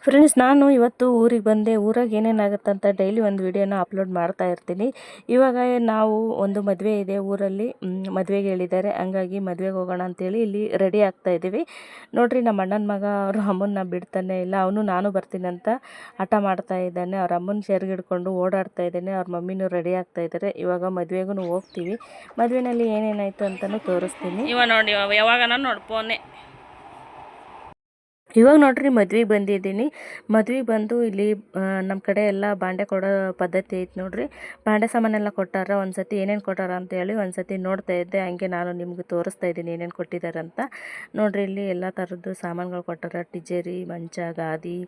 Friends, ನಾನು ಇವತ್ತು ಊರಿಗೆ ಬಂದೆ. ಊರಾಗ ಏನೇನಾಗುತ್ತೆ ಅಂತ ಡೈಲಿ ಒಂದು ವಿಡಿಯೋನ ಅಪ್ಲೋಡ್ ಮಾಡ್ತಾ ಇರ್ತೀನಿ. ಇವಾಗ ನಾವು ಒಂದು ಮದುವೆ ಇದೆ ಊರಲ್ಲಿ, ಮದುವೆಗೆ ಹೇಳಿದ್ದಾರೆ. ಹಂಗಾಗಿ ಮದುವೆಗೆ ಹೋಗೋಣ ಅಂತೇಳಿ ಇಲ್ಲಿ ರೆಡಿ ಆಗ್ತಾ ಇದ್ದೀವಿ. ನೋಡ್ರಿ, ನಮ್ಮ ಅಣ್ಣನ ಮಗ ಅವ್ರ ಅಮ್ಮನ್ನ ಬಿಡ್ತಾನೆ ಇಲ್ಲ. ಅವನು ನಾನು ಬರ್ತೀನಿ ಅಂತ ಹಠ ಮಾಡ್ತಾ ಇದ್ದಾನೆ. ಅವ್ರ ಅಮ್ಮನ ಸೆರಗಿಡ್ಕೊಂಡು ಓಡಾಡ್ತಾ ಇದ್ದಾನೆ. ಅವ್ರ ಮಮ್ಮಿನೂ ರೆಡಿ ಆಗ್ತಾ ಇದ್ದಾರೆ. ಇವಾಗ ಮದುವೆಗೂ ಹೋಗ್ತೀವಿ. ಮದುವೆನಲ್ಲಿ ಏನೇನಾಯಿತು ಅಂತಲೂ ತೋರಿಸ್ತೀನಿ. ಇವ ನೋಡಿ, ಯಾವಾಗ ನೋಡಿ ಫೋನೇ. ಇವಾಗ ನೋಡ್ರಿ, ಮದ್ವೆಗೆ ಬಂದಿದ್ದೀನಿ. ಮದ್ವೆಗೆ ಬಂದು ಇಲ್ಲಿ ನಮ್ಮ ಕಡೆ ಎಲ್ಲ ಬಾಂಡೆ ಕೊಡೋ ಪದ್ಧತಿ ಐತೆ ನೋಡ್ರಿ. ಬಾಂಡೆ ಸಾಮಾನೆಲ್ಲ ಕೊಟ್ಟಾರ. ಒಂದು ಸತಿ ಏನೇನು ಕೊಟ್ಟಾರ ಅಂತೇಳಿ ಒಂದು ಸತಿ ನೋಡ್ತಾ ಇದ್ದೆ. ಹಂಗೆ ನಾನು ನಿಮ್ಗೆ ತೋರಿಸ್ತಾ ಇದ್ದೀನಿ ಏನೇನು ಕೊಟ್ಟಿದ್ದಾರೆ ಅಂತ. ನೋಡ್ರಿ, ಇಲ್ಲಿ ಎಲ್ಲ ಥರದ್ದು ಸಾಮಾನುಗಳು ಕೊಟ್ಟಾರ. ಟಿಜೇರಿ, ಮಂಚ, ಗಾದಿ,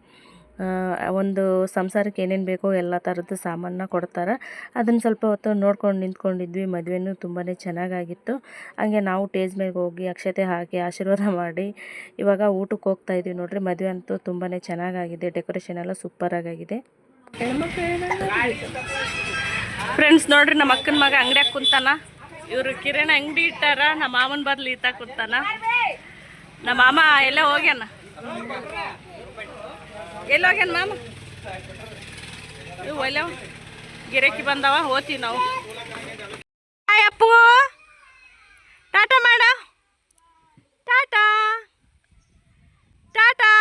ಒಂದು ಸಂಸಾರಕ್ಕೆ ಏನೇನು ಬೇಕೋ ಎಲ್ಲ ಥರದ್ದು ಸಾಮಾನನ್ನ ಕೊಡ್ತಾರೆ. ಅದನ್ನು ಸ್ವಲ್ಪ ಹೊತ್ತು ನೋಡ್ಕೊಂಡು ನಿಂತ್ಕೊಂಡಿದ್ವಿ. ಮದುವೆನೂ ತುಂಬಾ ಚೆನ್ನಾಗಾಗಿತ್ತು. ಹಂಗೆ ನಾವು ಟೇಜ್ ಮೇಲೆ ಹೋಗಿ ಅಕ್ಷತೆ ಹಾಕಿ ಆಶೀರ್ವಾದ ಮಾಡಿ ಇವಾಗ ಊಟಕ್ಕೆ ಹೋಗ್ತಾ ಇದ್ವಿ. ನೋಡ್ರಿ, ಮದುವೆ ಅಂತೂ ತುಂಬಾ ಚೆನ್ನಾಗಾಗಿದೆ. ಡೆಕೋರೇಷನ್ ಎಲ್ಲ ಸೂಪರಾಗಿದೆ. ಫ್ರೆಂಡ್ಸ್ ನೋಡ್ರಿ, ನಮ್ಮ ಅಕ್ಕನ ಮಗ ಅಂಗಡಿಯಾಗ ಕುಂತಾನ. ಇವರು ಕಿರಾಣಿ ಅಂಗಡಿ ಇಟ್ಟಾರ. ನಮ್ಮ ಮಾಮನ ಬರ್ಲಿ ಈತ ಕುಂತಾನ. ನಮ್ಮ ಮಾಮ ಎಲ್ಲ ಹೋಗ್ಯಾನ. ಎಲ್ಲೋಗ್ಯಾನ ಮಾಮ? ಇವು ಒಲ್ಲೆ ಗಿರಾಕಿ ಬಂದವ, ಹೋಗ್ತೀವಿ ನಾವು. ಅಪ್ಪು, ಟಾಟಾ ಮಾಡ. ಟಾಟಾ ಟಾಟಾ.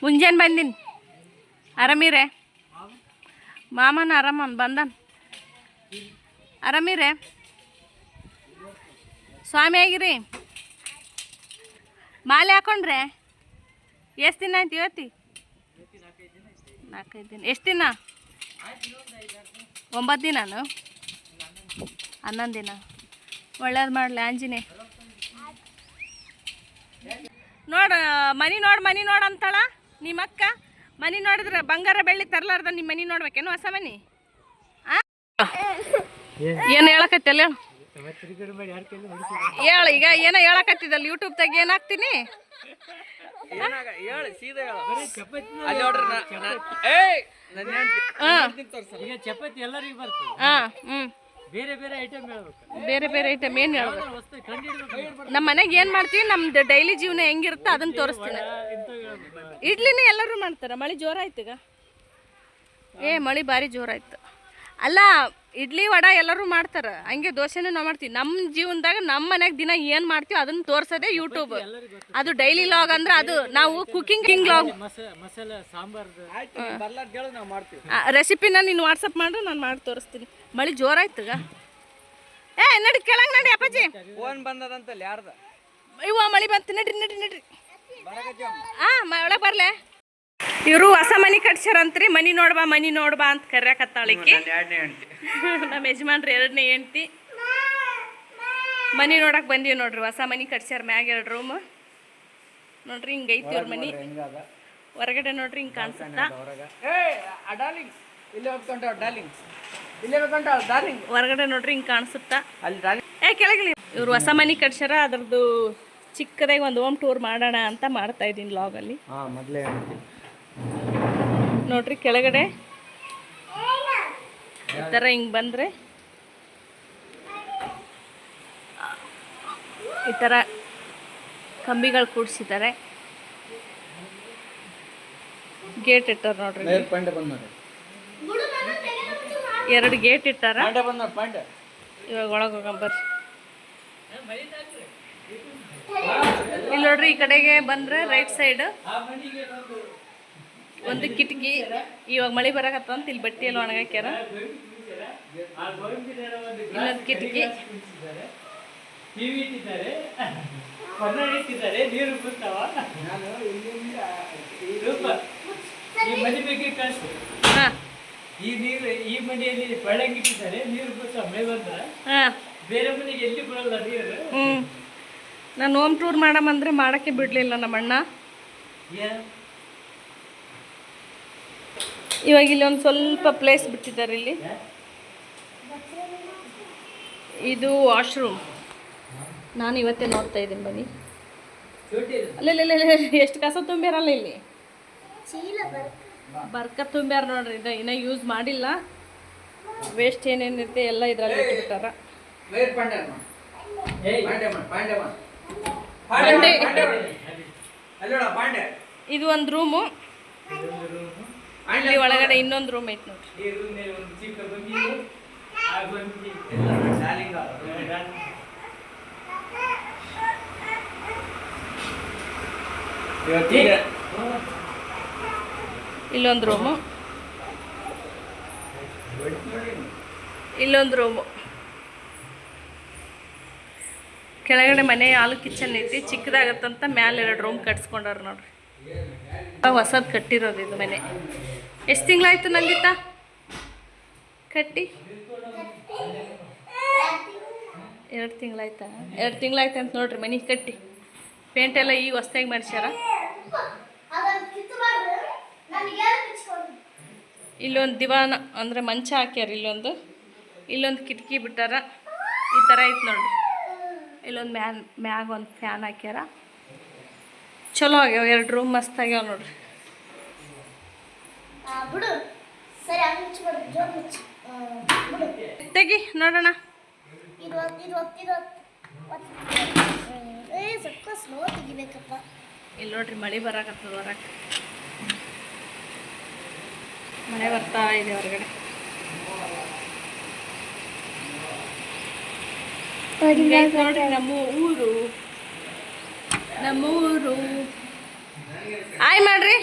ಮುಂಜಾನೆ ಬಂದೀನಿ. ಆರಾಮಿರೆ? ಮಾಮನ ಆರಾಮನ್ ಬಂದನ್. ಆರಾಮಿರೆ? ಸ್ವಾಮಿ ಆಗಿರಿ? ಮಾಲೆ ಹಾಕೊಂಡ್ರೆ ಎಷ್ಟು ದಿನ ಆಯ್ತು ಇವತ್ತಿ? 4-5 ದಿನ. ಎಷ್ಟು ದಿನ? 9 ದಿನಾನು? 11 ದಿನ. ಒಳ್ಳೇದು ಮಾಡಲಿ ಆಂಜಿನೇ. ನೋಡು, ಮನಿ ನೋಡು ಅಂತಾಳ ನಿಮ್ಮಕ್ಕ. ಮನಿ ನೋಡಿದ್ರೆ ಬಂಗಾರ ಬೆಳ್ಳಿ ತರಲಾರ್ದ ನಿಮ್ಮ ಮನಿ ನೋಡ್ಬೇಕೇನು? ಹೊಸ ಮನಿ ಏನು ಹೇಳಕತ್ತಲ್ಲ? ಹೇಳು ಈಗ. ಏನೋ ಹೇಳಕತ್ತಿದ್ದಲ್ಲ ಯೂಟ್ಯೂಬ್ದಾಗ. ಏನಾಗ್ತೀನಿ? ಬೇರೆ ಬೇರೆ ಐಟಮ್ ಏನು ಹೇಳ್ಬೇಕು? ನಮ್ಮ ಮನೆಗೆ ಏನು ಮಾಡ್ತೀವಿ, ನಮ್ದು ಡೈಲಿ ಜೀವನ ಹೆಂಗಿರುತ್ತೆ ಅದನ್ನ ತೋರಿಸ್ತೀನಿ. ಇಡ್ಲಿನೇ ಎಲ್ಲರೂ ಮಾಡ್ತಾರೆ. ಮಳೆ ಜೋರಾಯ್ತು ಈಗ. ಮಳೆ ಭಾರಿ ಜೋರಾಯ್ತು. ಅಲ್ಲ, ಇಡ್ಲಿ ವಡ ಎಲ್ಲರೂ ಮಾಡ್ತಾರೆ. ಹಂಗೆ ದೋಸೆನೂ ನಾವು ಮಾಡ್ತೀವಿ. ನಮ್ಮ ಜೀವನದಾಗ ನಮ್ಮ ಮನೆಗೆ ದಿನ ಏನು ಮಾಡ್ತೀವಿ ಅದನ್ನು ತೋರಿಸೋದೇ ಯೂಟ್ಯೂಬ್. ಅದು ಡೈಲಿ ಲಾಗ್ ಅಂದ್ರೆ ಅದು ನಾವು ಕುಕಿಂಗ್ ಲಾಗ್. ರೆಸಿಪಿನ ನೀನು ವಾಟ್ಸಪ್ ಮಾಡು, ನಾನು ಮಾಡಿ ತೋರಿಸ್ತೀನಿ. ಮಳೆ ಜೋರಾಯ್ತುಗ. ನಡಿ ಕೆಳಗೆ ನಡಿ ಅಪ್ಪಾಜಿ. ಫೋನ್ ಬಂದದಂತಲ್ಲ ಯಾರ್ದ? ಇವ ಮಳೆ ಬಂತು. ನಡ್ರಿ. ಒಳಗೆ ಬರ್ಲೆ. ಇವರು ಹೊಸ ಮನಿ ಕಟ್ಸ್ಯಾರಂತ್ರಿ. ಮನಿ ನೋಡ್ಬಾ ಅಂತ ಕರ್ಯಾಕತ್ತಾಳಿಕೆ. ನಮ್ಮ ಯಜಮಾನ್ರಿ 2ನೇ ಹೆಂಡ್ತಿ. ಮನಿ ನೋಡಕ್ ಬಂದೀವಿ ನೋಡ್ರಿ. ಹೊಸ ಮನಿ ಕಟ್ಸ್ಯಾರ. ಮ್ಯಾಗ 2 ರೂಮ್ ನೋಡ್ರಿ. ಹಿಂಗೈತಿ ಇವ್ರ ಮನಿ. ಹೊರಗಡೆ ನೋಡ್ರಿ ಹಿಂಗೆ ಕಾಣಿಸುತ್ತಾ. ಹೊರಗಡೆ ನೋಡ್ರಿ ಹಿಂಗೆ ಕಾಣಿಸುತ್ತಾ. ಕೆಳಗಿಳಿ. ಇವ್ರು ಹೊಸ ಮನಿ ಕಟ್ಸ್ಯಾರ. ಅದ್ರದ್ದು ಚಿಕ್ಕದಾಗಿ ಒಂದು ಹೋಮ್ ಟೂರ್ ಮಾಡೋಣ ಅಂತ ಮಾಡ್ತಾ ಇದ್ದೀನಿ ಲಾಗಲ್ಲಿ. ನೋಡ್ರಿ, ಕೆಳಗಡೆ ಈ ಥರ ಹಿಂಗೆ ಬಂದರೆ ಈ ಥರ ಕಂಬಿಗಳು ಕೂಡಿಸಿದ್ದಾರೆ. ಗೇಟ್ ಇಟ್ಟಾರ ನೋಡ್ರಿ. 2 ಗೇಟ್ ಇಟ್ಟಾರ. ಇವಾಗ ಒಳಗೆ ಹೋಗಂಬರ್ರಿ. ಇಲ್ಲಿ ನೋಡ್ರಿ, ಈ ಕಡೆಗೆ ಬಂದರೆ ರೈಟ್ ಸೈಡ್ ಒಂದು ಕಿಟಕಿ. ಇವಾಗ ಮಳೆ ಬರಕತ್ತಂತ ಇಲ್ಲಿ ಬಟ್ಟೆ ಎಲ್ಲ ಒಣಗಾಕ್ಯಾರ. ಇನ್ನೊಂದು ಕಿಟಕಿ. ನಾನು ಹೋಮ್ ಟೂರ್ ಮಾಡಮಂದ್ರೆ ಮಾಡೋಕ್ಕೆ ಬಿಡಲಿಲ್ಲ ನಮ್ಮ ಅಣ್ಣ. ಇವಾಗ ಇಲ್ಲಿ ಒಂದು ಸ್ವಲ್ಪ ಪ್ಲೇಸ್ ಬಿಟ್ಟಿದ್ದಾರೆ. ಇಲ್ಲಿ ಇದು ವಾಶ್ರೂಮ್. ನಾನು ಇವತ್ತೇ ನೋಡ್ತಾ ಇದ್ದೀನಿ. ಬನ್ನಿ, ಅಲ್ಲ ಎಷ್ಟು ಕಸ ತುಂಬ್ಯಾರಲ್ಲ ಇಲ್ಲಿ. ಬರ್ಕ ತುಂಬ್ಯಾರ ನೋಡ್ರಿ. ಇನ್ನೂ ಯೂಸ್ ಮಾಡಿಲ್ಲ. ವೇಸ್ಟ್ ಏನೇನಿರುತ್ತೆ ಎಲ್ಲ ಇದರಲ್ಲಿ ಇಟ್ಬಿಟ್ಟಾರ. ಇದು ಒಂದು ರೂಮು. ಇಲ್ಲಿ ಒಳಗಡೆ ಇನ್ನೊಂದು ರೂಮ್ ಐತೆ ನೋಡ್ರಿ. ಇಲ್ಲೊಂದು ರೂಮು, ಇಲ್ಲೊಂದು ರೂಮು. ಕೆಳಗಡೆ ಮನೆ ಹಾಲು ಕಿಚನ್ ಐತಿ, ಚಿಕ್ಕದಾಗತ್ತಂತ ಮ್ಯಾಲೆ 2 ರೂಮ್ ಕಟ್ಸ್ಕೊಂಡಾರ ನೋಡ್ರಿ. ಹೊಸದು ಕಟ್ಟಿರೋದು ಇದು ಮನೆ. ಎಷ್ಟು ತಿಂಗಳಾಯ್ತು ನಂದಿತಾ ಕಟ್ಟಿ? 2 ತಿಂಗಳಾಯ್ತಾ? 2 ತಿಂಗಳಾಯ್ತು ಅಂತ ನೋಡ್ರಿ ಮನೆ ಕಟ್ಟಿ. ಪೇಂಟ್ ಎಲ್ಲ ಈಗ ಹೊಸ್ದಾಗಿ ಮಾಡಿಸ್ಯಾರ. ಇಲ್ಲೊಂದು ದಿವಾನ ಅಂದರೆ ಮಂಚ ಹಾಕ್ಯಾರ. ಇಲ್ಲೊಂದು ಕಿಟಕಿ ಬಿಟ್ಟಾರ. ಈ ಥರ ಐತೆ ನೋಡ್ರಿ. ಇಲ್ಲೊಂದು ಮ್ಯಾಗ ಒಂದು ಫ್ಯಾನ್ ಹಾಕ್ಯಾರ. ಚಲೋ ಆಗ್ಯಾವ. 2 ರೂಮ್ ಮಸ್ತ್ ಆಗ್ಯಾವ ನೋಡ್ರಿ. ತೆಗಿ ನೋಡೋಣ. ಇಲ್ಲಿ ನೋಡ್ರಿ ಮಳೆ ಬರಾಕತ್ತದ. ಹೊರಗೆ ಮಳೆ ಬರ್ತಾ ಇದೆ ಹೊರಗಡೆ. ನೋಡ್ರಿ ನಮ್ಮೂರು. ಆಯ್ ಮಾಡ್ರಿ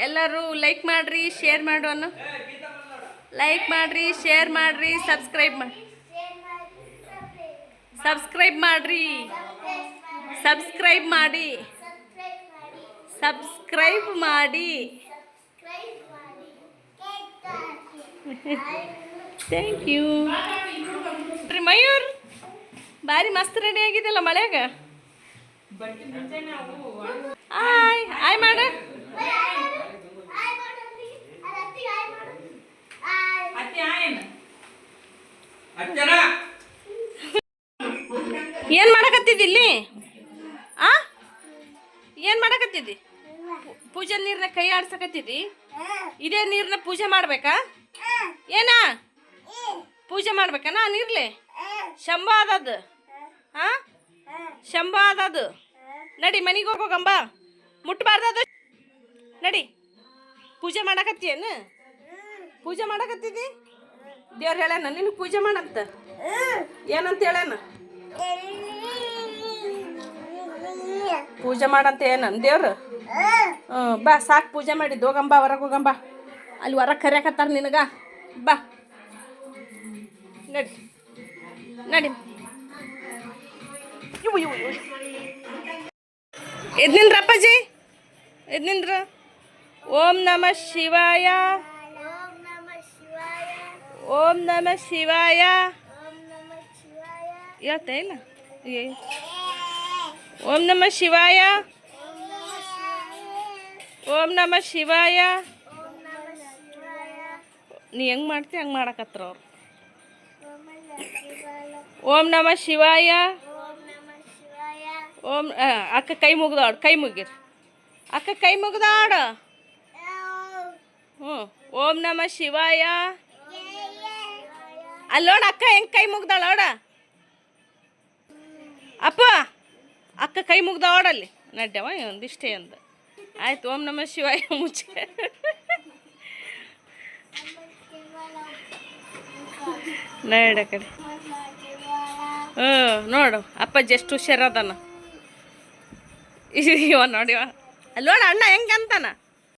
ಎಲ್ಲರೂ. ಲೈಕ್ ಮಾಡ್ರಿ, ಶೇರ್ ಮಾಡೋಣ. ಲೈಕ್ ಮಾಡ್ರಿ, ಶೇರ್ ಮಾಡ್ರಿ, ಸಬ್ಸ್ಕ್ರೈಬ್ ಮಾಡ್ರಿ. ಸಬ್ಸ್ಕ್ರೈಬ್ ಮಾಡಿ. Thank you. ಮಯೂರ್ ಭಾರಿ ಮಸ್ತ್ ರೆಡಿ ಆಗಿದೆಲ್ಲ ಮಳೆಯಾಗ. ಆಯ್ ಮಾಡ. ಏನ್ ಮಾಡಕತ್ತಿದ್ದಿ? ಏನ್ ಮಾಡಕತ್ತಿದ್ದಿ? ಪೂಜೆ ನೀರ್ನ ಕೈ ಆಡ್ಸಕತ್ತಿದ್ದಿ? ಇದೇ ನೀರ್ನ ಪೂಜೆ ಮಾಡ್ಬೇಕಾ? ಏನ ಪೂಜೆ ಮಾಡ್ಬೇಕಾ ನೀರ್ಲೆ? ಶಂಭ ಆದದ್ದು. ಶಂಭ ಆದದ್ದು. ನಡಿ ಮನೆಗೆ ಹೋಗೋಗಂಬ. ಮುಟ್ಬಾರ್ದದು. ನಡಿ. ಪೂಜೆ ಮಾಡಕತ್ತೀಯೇನು? ಪೂಜೆ ಮಾಡಕತ್ತಿದ್ದಿ? ದೇವ್ರು ಹೇಳ್ಯಾನ ನಿನಗೆ ಪೂಜೆ ಮಾಡಂತ. ಏನಂತ ಹೇಳ್ಯಾನ? ಪೂಜೆ ಮಾಡಂತ ಏನನ್ ದೇವ್ರು? ಬಾ ಸಾಕು ಪೂಜೆ ಮಾಡಿದ್ದು. ಹೋಗಂಬ, ಹೊರಗೆ ಹೋಗಂಬ. ಅಲ್ಲಿ ಹೊರಗೆ ಕರ್ಯಾಕತ್ತಾರ ನಿನಗ. ಬಾ ನಡಿ ನಡಿ. ಎದ್ನಿಂದ್ರ ಅಪ್ಪಾಜಿ, ಎದ್ನಿಂದ್ರ. ಓಂ ನಮಃ ಶಿವಾಯ. ಓಂ ನಮಃ ಶಿವಾಯ. ಹೇಳ್ತಾ ಇಲ್ಲ? ಓಂ ನಮಃ ಶಿವಾಯ. ಓಂ ನಮಃ ಶಿವಾಯ. ನೀ ಹೆಂಗೆ ಮಾಡ್ತೀವಿ ಹಂಗೆ ಮಾಡಕತ್ರ ಅವ್ರು. ಓಂ ನಮಃ ಶಿವಾಯ. ಓಂ ಅಕ್ಕ ಕೈ ಮುಗ್ದಾಡು. ಕೈ ಮುಗಿರಿ ಅಕ್ಕ, ಕೈ ಮುಗ್ದಾಡು. ಓಂ ನಮಃ ಶಿವಾಯ. ಅಲ್ಲಿ ನೋಡ ಅಕ್ಕ ಹೆಂಗೆ ಕೈ ಮುಗ್ದಾಳ ನೋಡ. ಅಪ್ಪ ಅಕ್ಕ ಕೈ ಮುಗ್ದಾಡಲ್ಲಿ ನಡ್ಯವ ಒಂದಿಷ್ಟೇ ಅಂದ. ಆಯ್ತು. ಓಂ ನಮಃ ಶಿವಾಯ ಮುಚ್ಚೆ. ನಡ ಕಡೆ. ನೋಡು ಅಪ್ಪಾಜಿ ಎಷ್ಟು ಹುಷಾರದನ. ಇವ ನೋಡಿವ ಅಲ್ಲಿ ನೋಡ ಅಣ್ಣ ಹೆಂಗೆ ಅಂತಾನ.